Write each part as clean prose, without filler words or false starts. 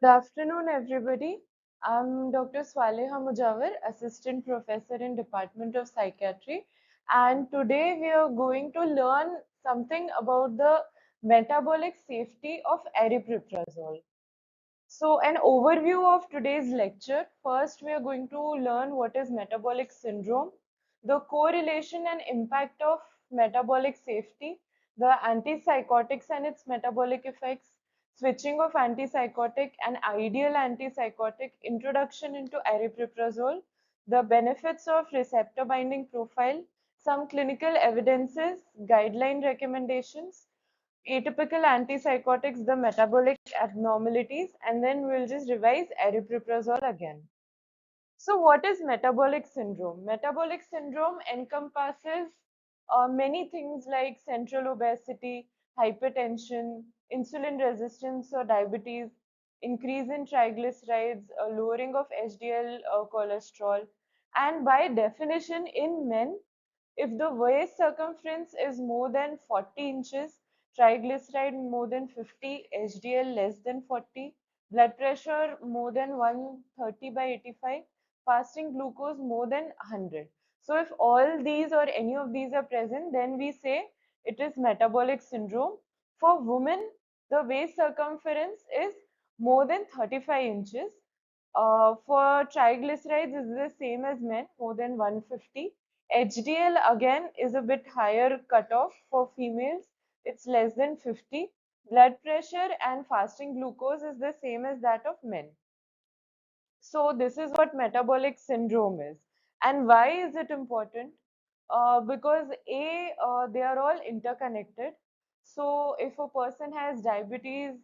Good afternoon, everybody. I'm Dr. Swaleha Mujawar, Assistant Professor in Department of Psychiatry, and today we are going to learn something about the metabolic safety of aripiprazole. So, an overview of today's lecture. First, we are going to learn what is metabolic syndrome, the correlation and impact of metabolic safety, the antipsychotics and its metabolic effects, switching of antipsychotic and ideal antipsychotic, introduction into aripiprazole, the benefits of receptor binding profile, some clinical evidences, guideline recommendations, atypical antipsychotics, the metabolic abnormalities, and then we'll just revise aripiprazole again. So what is metabolic syndrome? Metabolic syndrome encompasses many things like central obesity, hypertension, insulin resistance or diabetes, increase in triglycerides, lowering of HDL cholesterol, and by definition in men, if the waist circumference is more than 40 inches, triglyceride more than 50, HDL less than 40, blood pressure more than 130 by 85, fasting glucose more than 100. So if all these or any of these are present, then we say it is metabolic syndrome. For women, the waist circumference is more than 35 inches. For triglycerides is the same as men, more than 150. HDL again is a bit higher cutoff for females. It's less than 50. Blood pressure and fasting glucose is the same as that of men. So this is what metabolic syndrome is. And why is it important? Because they are all interconnected. So if a person has diabetes,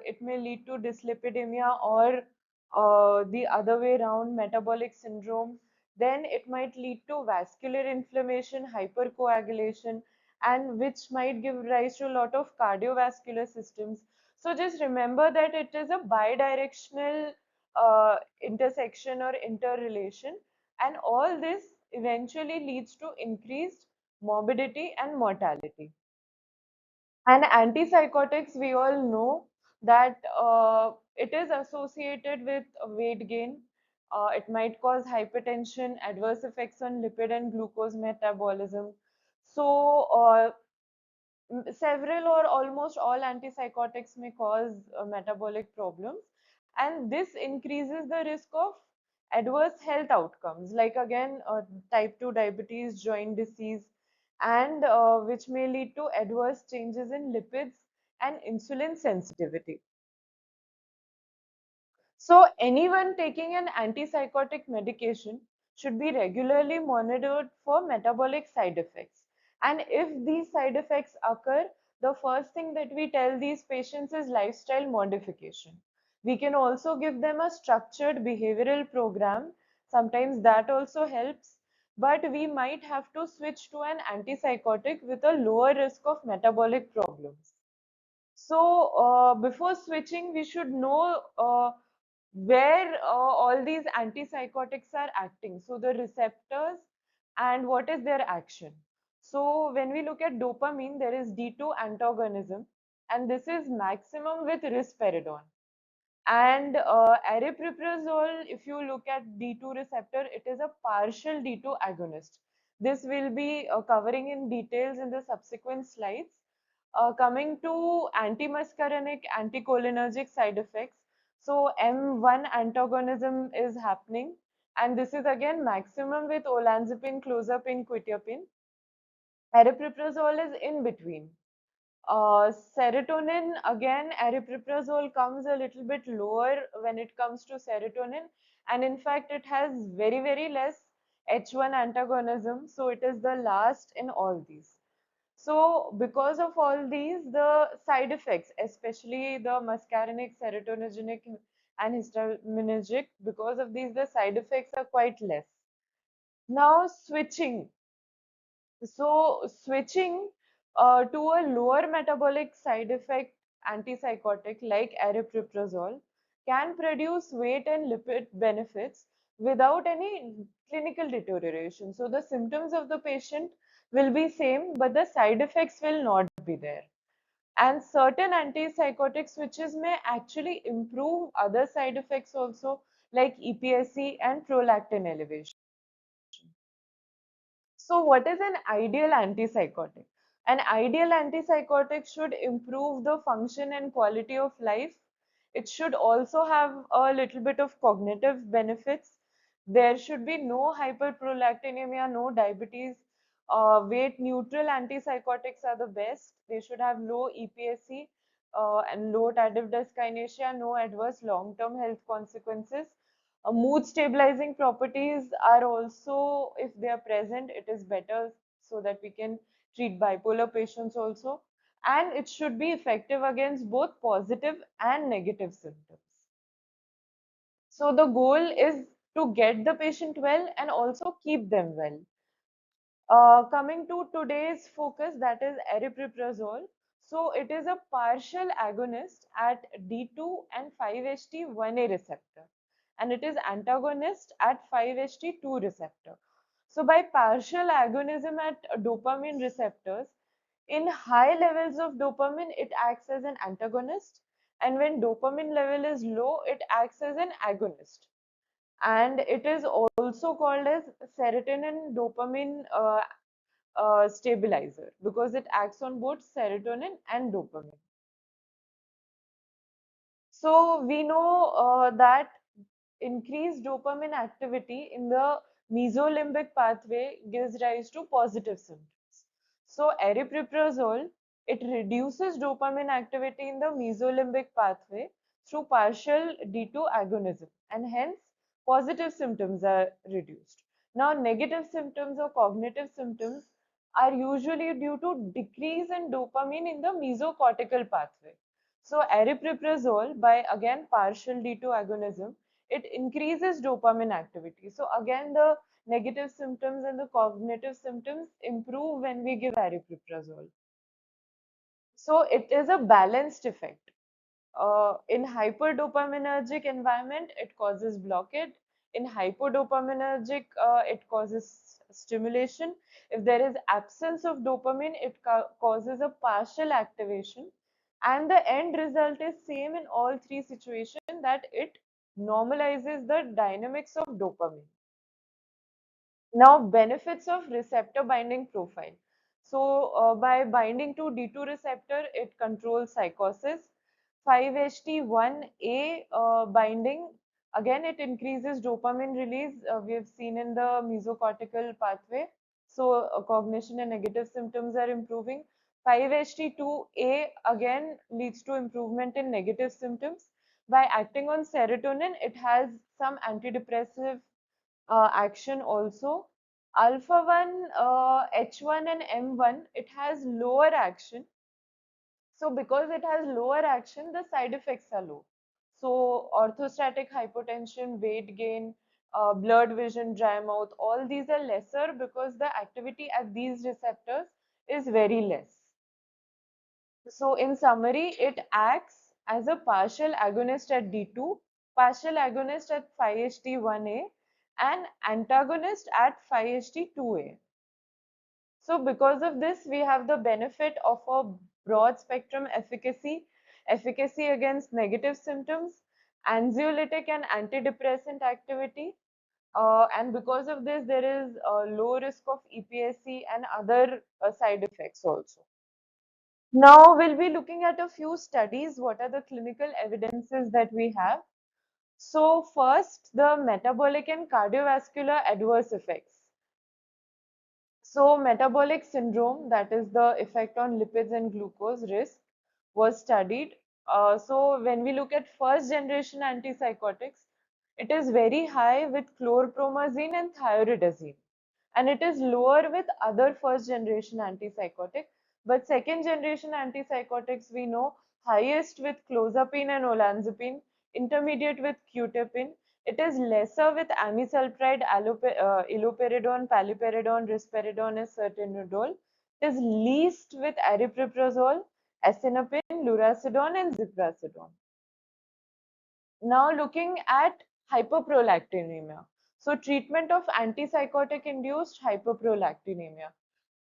it may lead to dyslipidemia or the other way around, metabolic syndrome. Then it might lead to vascular inflammation, hypercoagulation, and which might give rise to a lot of cardiovascular systems. So just remember that it is a bidirectional intersection or interrelation, and all this eventually leads to increased morbidity and mortality. And antipsychotics, we all know that it is associated with weight gain. It might cause hypertension, adverse effects on lipid and glucose metabolism. So several or almost all antipsychotics may cause metabolic problems, and this increases the risk of adverse health outcomes like again type 2 diabetes, joint disease, and which may lead to adverse changes in lipids and insulin sensitivity. So anyone taking an antipsychotic medication should be regularly monitored for metabolic side effects. And if these side effects occur, the first thing that we tell these patients is lifestyle modification. We can also give them a structured behavioral program. Sometimes that also helps, but we might have to switch to an antipsychotic with a lower risk of metabolic problems. So before switching, we should know where all these antipsychotics are acting. So the receptors and what is their action. So when we look at dopamine, there is D2 antagonism, and this is maximum with risperidone. And aripiprazole, if you look at D2 receptor, it is a partial D2 agonist. This will be covering in details in the subsequent slides. Coming to antimuscarinic, anticholinergic side effects. So M1 antagonism is happening, and this is again maximum with olanzapine, clozapine, quetiapine. Aripiprazole is in between. Serotonin, again, aripiprazole comes a little bit lower when it comes to serotonin, and in fact, it has very, very less H1 antagonism, so it is the last in all these. So, because of all these, the side effects, especially the muscarinic, serotonergic, and histaminergic, because of these, the side effects are quite less. Now, switching. So switching to a lower metabolic side effect antipsychotic like aripiprazole can produce weight and lipid benefits without any clinical deterioration. So the symptoms of the patient will be same, but the side effects will not be there. And certain antipsychotic switches may actually improve other side effects also, like EPSC and prolactin elevation. So what is an ideal antipsychotic? An ideal antipsychotic should improve the function and quality of life. It should also have a little bit of cognitive benefits. There should be no hyperprolactinemia, no diabetes. Weight neutral antipsychotics are the best. They should have low EPSC and low tardive dyskinesia, no adverse long-term health consequences. Mood stabilizing properties are also, if they are present, it is better so that we can treat bipolar patients also. And it should be effective against both positive and negative symptoms. So the goal is to get the patient well and also keep them well. Coming to today's focus, that is aripiprazole. So it is a partial agonist at D2 and 5-HT1A receptor, and it is antagonist at 5-HT2 receptor. So by partial agonism at dopamine receptors, in high levels of dopamine, it acts as an antagonist, and when dopamine level is low, it acts as an agonist. And it is also called as serotonin dopamine stabilizer because it acts on both serotonin and dopamine. So we know that increased dopamine activity in the mesolimbic pathway gives rise to positive symptoms. So aripiprazole, it reduces dopamine activity in the mesolimbic pathway through partial D2 agonism, and hence positive symptoms are reduced. Now negative symptoms or cognitive symptoms are usually due to decrease in dopamine in the mesocortical pathway. So aripiprazole, by again partial D2 agonism, it increases dopamine activity. So again, the negative symptoms and the cognitive symptoms improve when we give aripiprazole. So it is a balanced effect. In hyperdopaminergic environment, it causes blockade. In hypodopaminergic, it causes stimulation. If there is absence of dopamine, it causes a partial activation. And the end result is same in all three situations, that it normalizes the dynamics of dopamine. Now, benefits of receptor binding profile. So, by binding to D2 receptor, it controls psychosis. 5-HT1A binding, again, it increases dopamine release. We have seen in the mesocortical pathway. So, cognition and negative symptoms are improving. 5-HT2A again leads to improvement in negative symptoms. By acting on serotonin, it has some antidepressive action also. Alpha 1, H1 and M1, it has lower action. So because it has lower action, the side effects are low. So orthostatic hypotension, weight gain, blurred vision, dry mouth, all these are lesser because the activity at these receptors is very less. So in summary, it acts as a partial agonist at D2, partial agonist at 5-HT1A, and antagonist at 5-HT2A. So because of this, we have the benefit of a broad spectrum efficacy against negative symptoms, anxiolytic and antidepressant activity. And because of this, there is a low risk of EPSC and other side effects also. Now we'll be looking at a few studies. What are the clinical evidences that we have? So first, the metabolic and cardiovascular adverse effects. So metabolic syndrome, that is the effect on lipids and glucose risk, was studied. So when we look at first generation antipsychotics, it is very high with chlorpromazine and thioridazine, and it is lower with other first generation antipsychotic. But second generation antipsychotics, we know, highest with clozapine and olanzapine, intermediate with qutipin. It is lesser with amisulpride, iloperidone, paliperidone, risperidone, and cetirizine. It is least with aripiprazole, acinapin, lurasidone, and ziprasidone. Now looking at hyperprolactinemia. So treatment of antipsychotic induced hyperprolactinemia.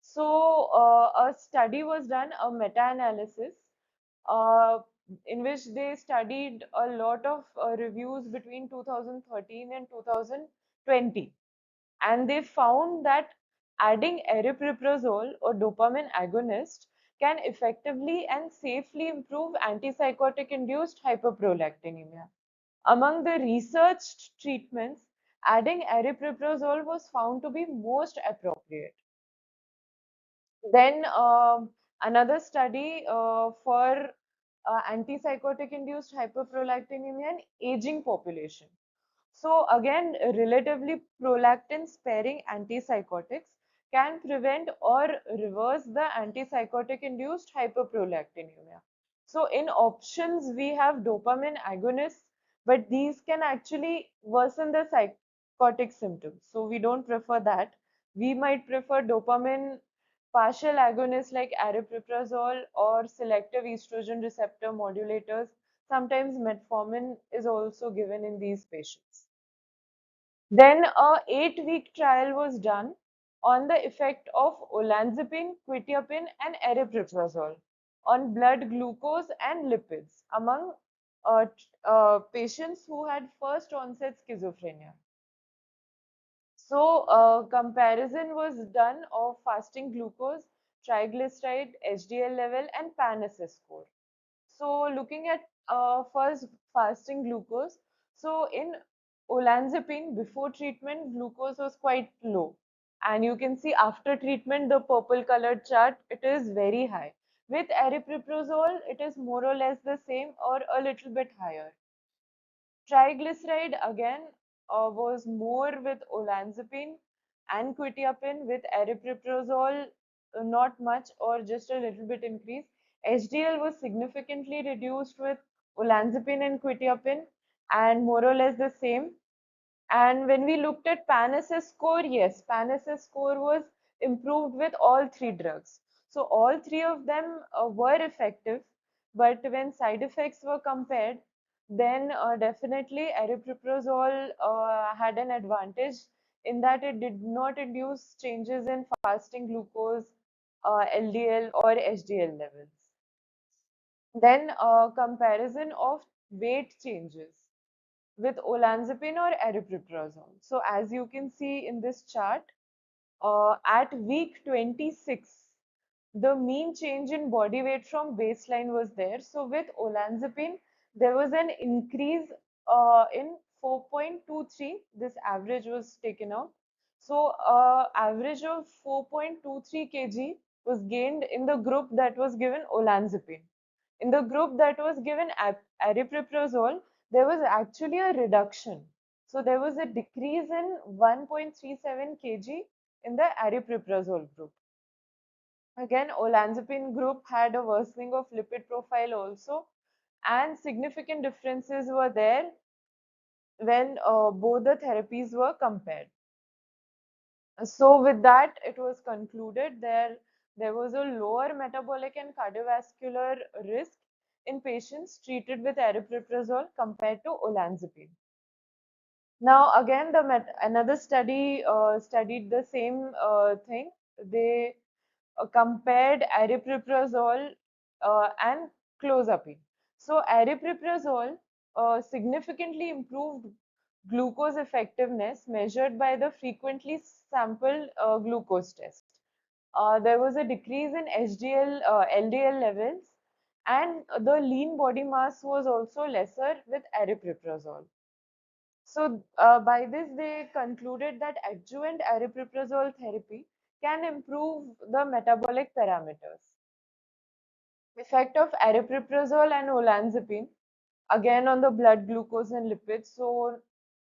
So a study was done, a meta-analysis. uh, in which they studied a lot of reviews between 2013 and 2020. And they found that adding aripiprazole or dopamine agonist can effectively and safely improve antipsychotic induced hyperprolactinemia. Among the researched treatments, adding aripiprazole was found to be most appropriate. Then another study for antipsychotic induced hyperprolactinemia in aging population. So again, relatively prolactin sparing antipsychotics can prevent or reverse the antipsychotic induced hyperprolactinemia. So in options, we have dopamine agonists, but these can actually worsen the psychotic symptoms. So we don't prefer that. We might prefer dopamine partial agonists like aripiprazole or selective estrogen receptor modulators. Sometimes metformin is also given in these patients. Then a 8-week trial was done on the effect of olanzapine, quetiapine, and aripiprazole on blood glucose and lipids among patients who had first onset schizophrenia. So comparison was done of fasting glucose, triglyceride, HDL level, and PAN-SS score. So looking at first fasting glucose. So in olanzapine before treatment, glucose was quite low. And you can see after treatment, the purple colored chart, it is very high. With aripiprazole, it is more or less the same or a little bit higher. Triglyceride again was more with olanzapine and quetiapine. With aripiprazole, not much or just a little bit increase. HDL was significantly reduced with olanzapine and quetiapine and more or less the same. And when we looked at PAN-SS score, yes, PAN-SS score was improved with all three drugs. So all three of them were effective, but when side effects were compared, then definitely aripiprazole had an advantage in that it did not induce changes in fasting glucose, LDL or HDL levels. Then comparison of weight changes with olanzapine or aripiprazole. So as you can see in this chart, at week 26, the mean change in body weight from baseline was there. So with olanzapine, there was an increase in 4.23. This average was taken out. So average of 4.23 kg was gained in the group that was given olanzapine. In the group that was given aripiprazole, there was actually a reduction. So there was a decrease in 1.37 kg in the aripiprazole group. Again, olanzapine group had a worsening of lipid profile also, and significant differences were there when both the therapies were compared. So with that, it was concluded there was a lower metabolic and cardiovascular risk in patients treated with aripiprazole compared to olanzapine. Now again, another study studied the same thing. They compared aripiprazole and clozapine. So aripiprazole significantly improved glucose effectiveness measured by the frequently sampled glucose test. There was a decrease in HDL, LDL levels, and the lean body mass was also lesser with aripiprazole. So by this, they concluded that adjuvant aripiprazole therapy can improve the metabolic parameters. Effect of aripiprazole and olanzapine, again on the blood glucose and lipids. So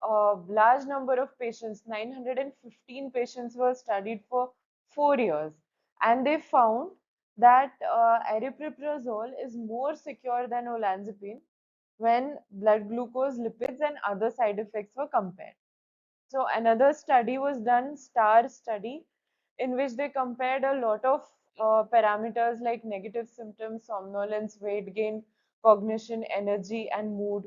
a large number of patients, 915 patients were studied for 4 years, and they found that aripiprazole is more secure than olanzapine when blood glucose, lipids, and other side effects were compared. So another study was done, STAR study, in which they compared a lot of parameters like negative symptoms, somnolence, weight gain, cognition, energy, and mood.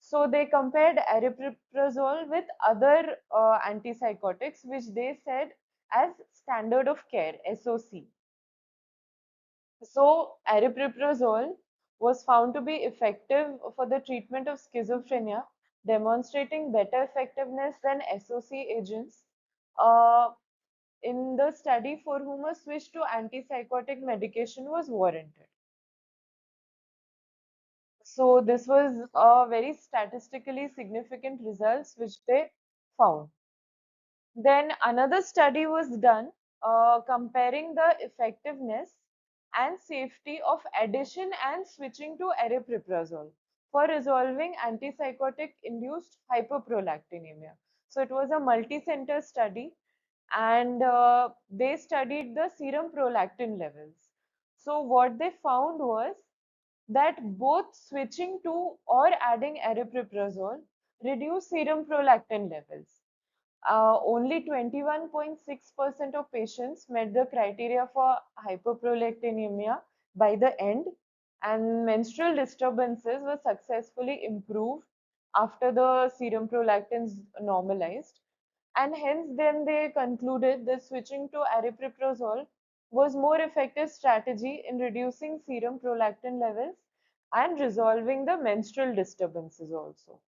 So they compared aripiprazole with other antipsychotics, which they said as standard of care, SOC. So aripiprazole was found to be effective for the treatment of schizophrenia, demonstrating better effectiveness than SOC agents uh, in the study for whom a switch to antipsychotic medication was warranted. So this was a very statistically significant results which they found. Then another study was done comparing the effectiveness and safety of addition and switching to aripiprazole for resolving antipsychotic induced hyperprolactinemia. So it was a multi-center study, and they studied the serum prolactin levels. So what they found was that both switching to or adding aripiprazole reduced serum prolactin levels. Only 21.6% of patients met the criteria for hyperprolactinemia by the end, and menstrual disturbances were successfully improved after the serum prolactins normalized. And hence, then they concluded that switching to aripiprazole was more effective strategy in reducing serum prolactin levels and resolving the menstrual disturbances also.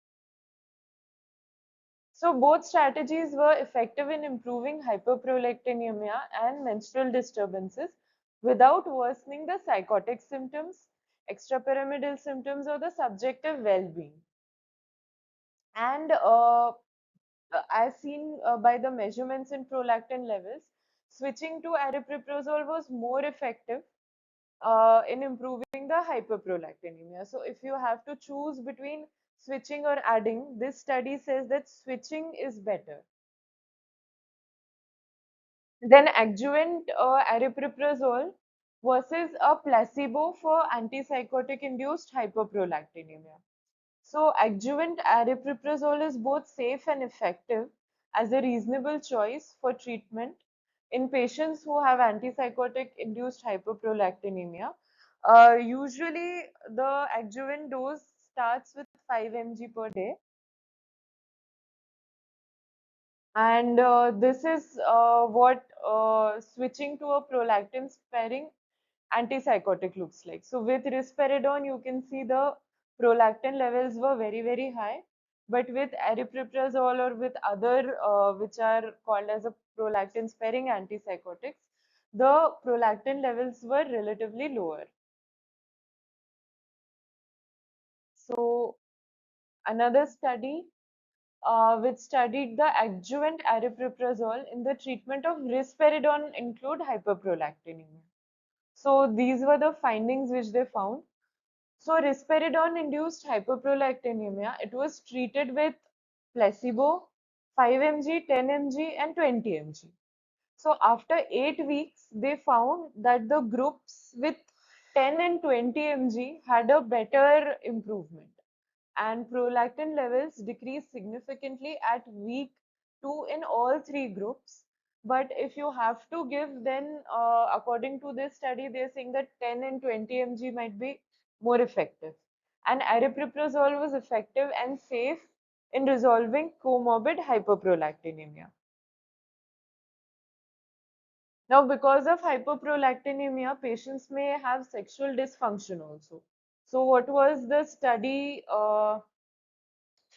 So both strategies were effective in improving hyperprolactinemia and menstrual disturbances without worsening the psychotic symptoms, extrapyramidal symptoms, or the subjective well-being. And as seen by the measurements in prolactin levels, switching to aripiprazole was more effective in improving the hyperprolactinemia. So if you have to choose between switching or adding, this study says that switching is better. Then adjuvant aripiprazole versus a placebo for antipsychotic induced hyperprolactinemia. So adjuvant aripiprazole is both safe and effective as a reasonable choice for treatment in patients who have antipsychotic induced hyperprolactinemia. Usually the adjuvant dose starts with 5 mg per day, and this is what switching to a prolactin sparing antipsychotic looks like. So with risperidone, you can see the prolactin levels were very, very high. But with aripiprazole or with other, which are called as a prolactin sparing antipsychotics, the prolactin levels were relatively lower. So another study which studied the adjuvant aripiprazole in the treatment of risperidone include hyperprolactinemia. So these were the findings which they found. So risperidone-induced hyperprolactinemia, it was treated with placebo, 5 mg, 10 mg, and 20 mg. So after 8 weeks, they found that the groups with 10 and 20 mg had a better improvement, and prolactin levels decreased significantly at week 2 in all three groups. But if you have to give, then according to this study, they're saying that 10 and 20 mg might be more effective. And aripiprazole was effective and safe in resolving comorbid hyperprolactinemia. Now, because of hyperprolactinemia, patients may have sexual dysfunction also. So, what was the study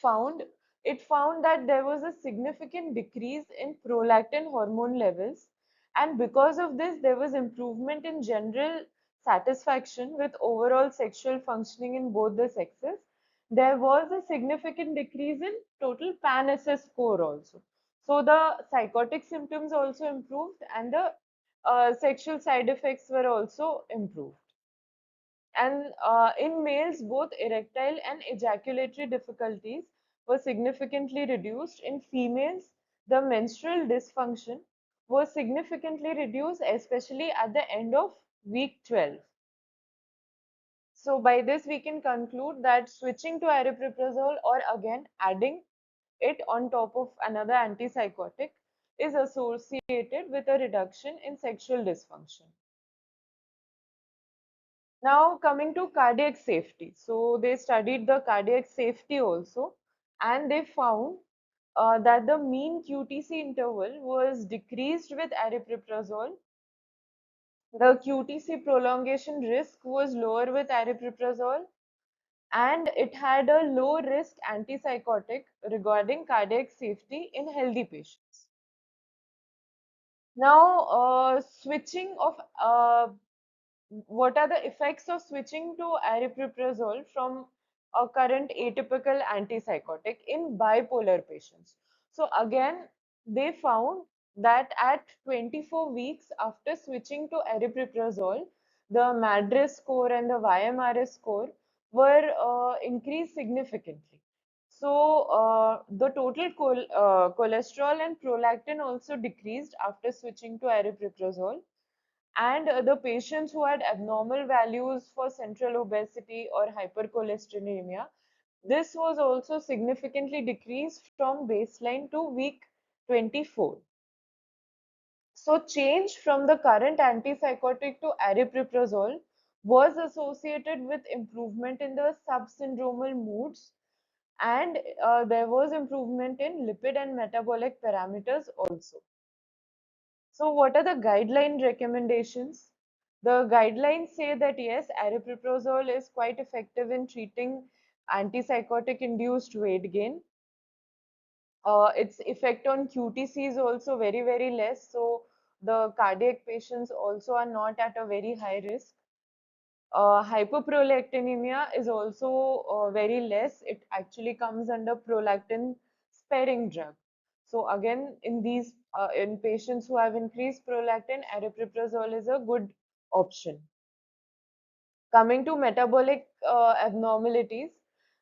found? It found that there was a significant decrease in prolactin hormone levels, and because of this, there was improvement in general satisfaction with overall sexual functioning in both the sexes. There was a significant decrease in total PAN-SS score also. So the psychotic symptoms also improved, and the sexual side effects were also improved. And in males, both erectile and ejaculatory difficulties were significantly reduced. In females, the menstrual dysfunction was significantly reduced, especially at the end of week 12. So by this, we can conclude that switching to aripiprazole or again adding it on top of another antipsychotic is associated with a reduction in sexual dysfunction. Now coming to cardiac safety. So they studied the cardiac safety also, and they found that the mean QTC interval was decreased with aripiprazole The QTC prolongation risk was lower with aripiprazole, and it had a low risk antipsychotic regarding cardiac safety in healthy patients. Now, switching of what are the effects of switching to aripiprazole from a current atypical antipsychotic in bipolar patients? So again, they found that at 24 weeks after switching to aripiprazole, the MADRS score and the YMRS score were increased significantly. So the total cholesterol and prolactin also decreased after switching to aripiprazole, and the patients who had abnormal values for central obesity or hypercholesterolemia, this was also significantly decreased from baseline to week 24. So change from the current antipsychotic to aripiprazole was associated with improvement in the subsyndromal moods, and there was improvement in lipid and metabolic parameters also. So what are the guideline recommendations? The guidelines say that yes, aripiprazole is quite effective in treating antipsychotic induced weight gain. Its effect on QTC is also very, very less. So the cardiac patients also are not at a very high risk. Hyperprolactinemia is also very less. It actually comes under prolactin sparing drug. So again, in these in patients who have increased prolactin, aripiprazole is a good option. Coming to metabolic abnormalities,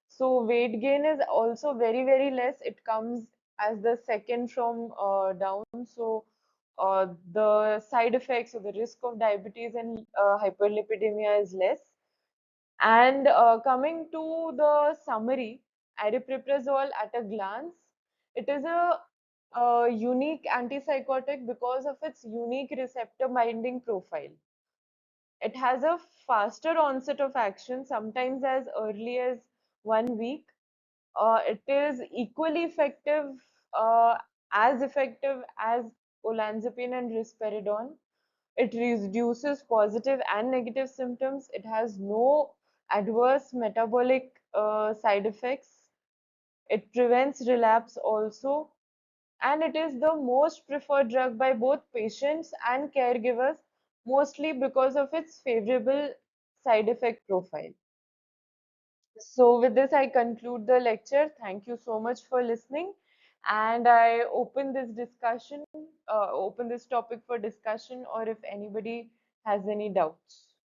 so weight gain is also very, very less. It comes as the second from down. So the side effects or the risk of diabetes and hyperlipidemia is less. And coming to the summary, aripiprazole at a glance, it is a unique antipsychotic because of its unique receptor binding profile. It has a faster onset of action, sometimes as early as 1 week. It is equally effective, as effective as olanzapine and risperidone. It reduces positive and negative symptoms. It has no adverse metabolic side effects. It prevents relapse also. And it is the most preferred drug by both patients and caregivers, mostly because of its favorable side effect profile. So, with this, I conclude the lecture. Thank you so much for listening. And I open this topic for discussion, or if anybody has any doubts.